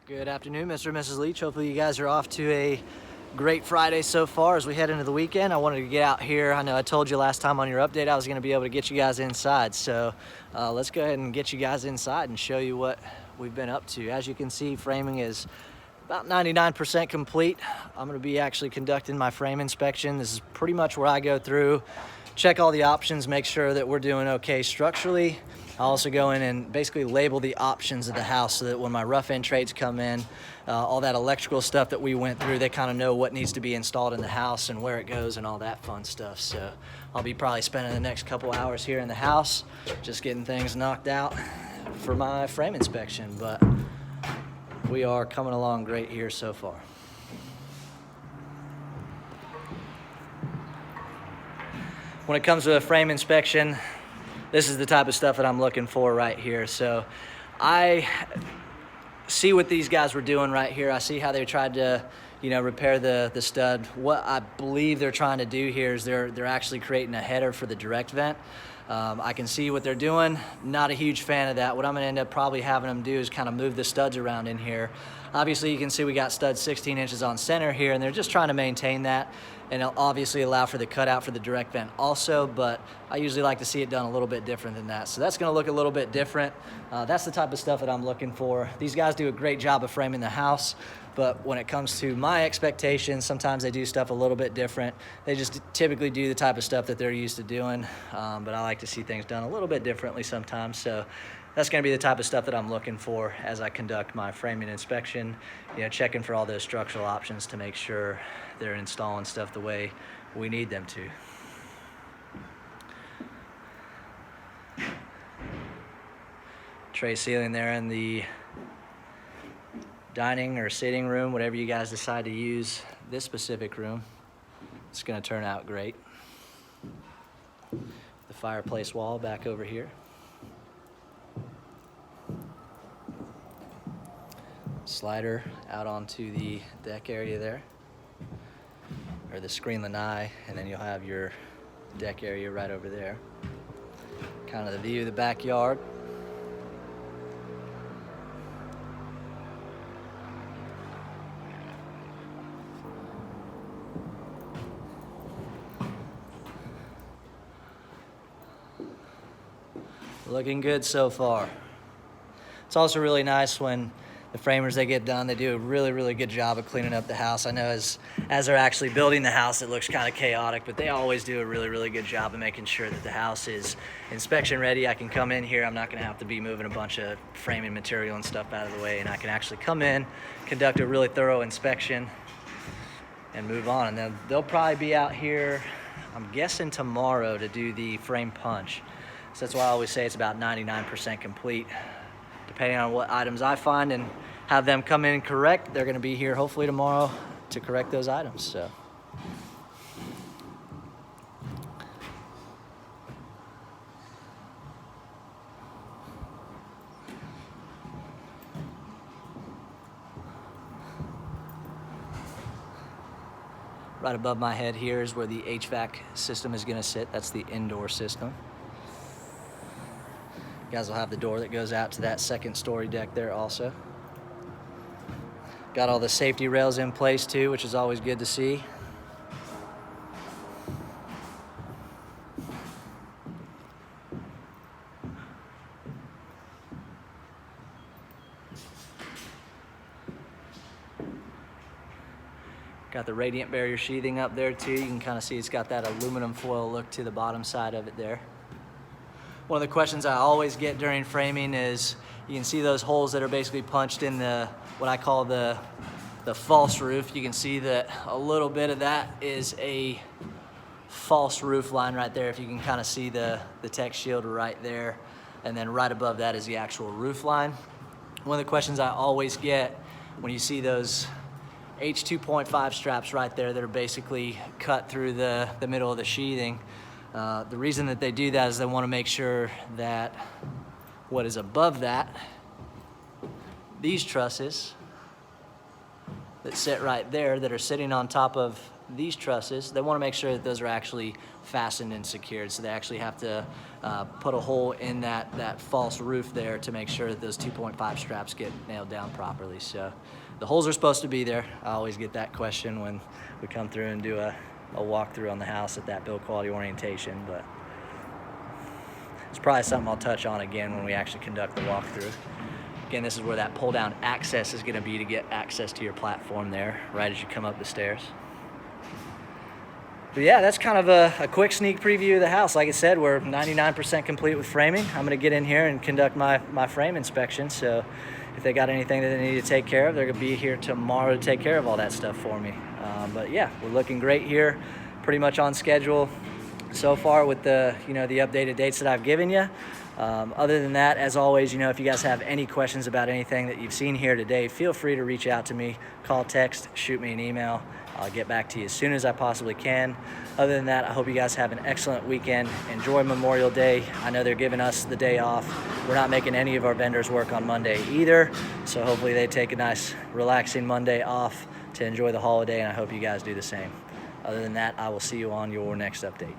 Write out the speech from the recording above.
Good afternoon, Mr. and Mrs. Leach. Hopefully you guys are off to a great Friday so far as we head into the weekend. I wanted to get out here. I know I told you last time on your update I was going to be able to get you guys inside. So let's go ahead and get you guys inside and show you what we've been up to. As you can see, framing is about 99% complete. I'm going to be actually conducting my frame inspection. This is pretty much where I go through, check all the options, make sure that we're doing okay structurally. I'll also go in and basically label the options of the house so that when my rough end trades come in, all that electrical stuff that we went through, they kind of know what needs to be installed in the house and where it goes and all that fun stuff. So I'll be probably spending the next couple hours here in the house just getting things knocked out for my frame inspection, but we are coming along great here so far. When it comes to a frame inspection, this is the type of stuff that I'm looking for right here. So I see what these guys were doing right here. I see how they tried to, repair the stud. What I believe they're trying to do here is they're actually creating a header for the direct vent. I can see what they're doing. Not a huge fan of that. What I'm gonna end up probably having them do is kind of move the studs around in here. Obviously you can see we got studs 16 inches on center here, and they're just trying to maintain that, and it'll obviously allow for the cutout for the direct vent also, but I usually like to see it done a little bit different than that. So that's gonna look a little bit different. That's the type of stuff that I'm looking for. These guys do a great job of framing the house, but when it comes to my expectations, sometimes they do stuff a little bit different. They just typically do the type of stuff that they're used to doing, but I like to see things done a little bit differently sometimes. So that's gonna be the type of stuff that I'm looking for as I conduct my framing inspection, checking for all those structural options to make sure they're installing stuff the way we need them to. Tray ceiling there in the dining or sitting room, whatever you guys decide to use this specific room. It's gonna turn out great. The fireplace wall back over here. Slider out onto the deck area there, or the screen lanai, and then you'll have your deck area right over there. Kind of the view of the backyard. Looking good so far. It's also really nice when the framers, they get done, they do a really good job of cleaning up the house. I know as they're actually building the house, it looks kind of chaotic, but they always do a really good job of making sure that the house is inspection ready. I can come in here, I'm not gonna have to be moving a bunch of framing material and stuff out of the way, and I can actually come in, conduct a really thorough inspection, and move on. And then they'll probably be out here, I'm guessing tomorrow, to do the frame punch. So that's why I always say it's about 99% complete. Depending on what items I find and have them come in and correct, they're gonna be here hopefully tomorrow to correct those items. So. Right above my head here is where the HVAC system is gonna sit. That's the indoor system. You guys will have the door that goes out to that second story deck there also. Got all the safety rails in place too, which is always good to see. Got the radiant barrier sheathing up there too. You can kind of see it's got that aluminum foil look to the bottom side of it there. One of the questions I always get during framing is, you can see those holes that are basically punched in what I call the false roof. You can see that a little bit of that is a false roof line right there. If you can kind of see the tech shield right there, and then right above that is the actual roof line. One of the questions I always get when you see those H2.5 straps right there that are basically cut through the middle of the sheathing, the reason that they do that is they want to make sure that what is above that, these trusses that sit right there, that are sitting on top of these trusses, they want to make sure that those are actually fastened and secured. So they actually have to put a hole in that false roof there to make sure that those 2.5 straps get nailed down properly. So the holes are supposed to be there. I always get that question when we come through and do a walkthrough on the house at that build quality orientation, but it's probably something I'll touch on again when we actually conduct the walkthrough. Again, this is where that pull down access is gonna be to get access to your platform there, right as you come up the stairs. But yeah, that's kind of a quick sneak preview of the house. Like I said, we're 99% complete with framing. I'm gonna get in here and conduct my frame inspection. So if they got anything that they need to take care of, they're gonna be here tomorrow to take care of all that stuff for me. But yeah, we're looking great here, pretty much on schedule so far with the updated dates that I've given you. Other than that, as always, if you guys have any questions about anything that you've seen here today, feel free to reach out to me, call, text, shoot me an email. I'll get back to you as soon as I possibly can. Other than that, I hope you guys have an excellent weekend. Enjoy Memorial Day. I know they're giving us the day off. We're not making any of our vendors work on Monday either, so hopefully they take a nice, relaxing Monday off to enjoy the holiday, and I hope you guys do the same. Other than that, I will see you on your next update.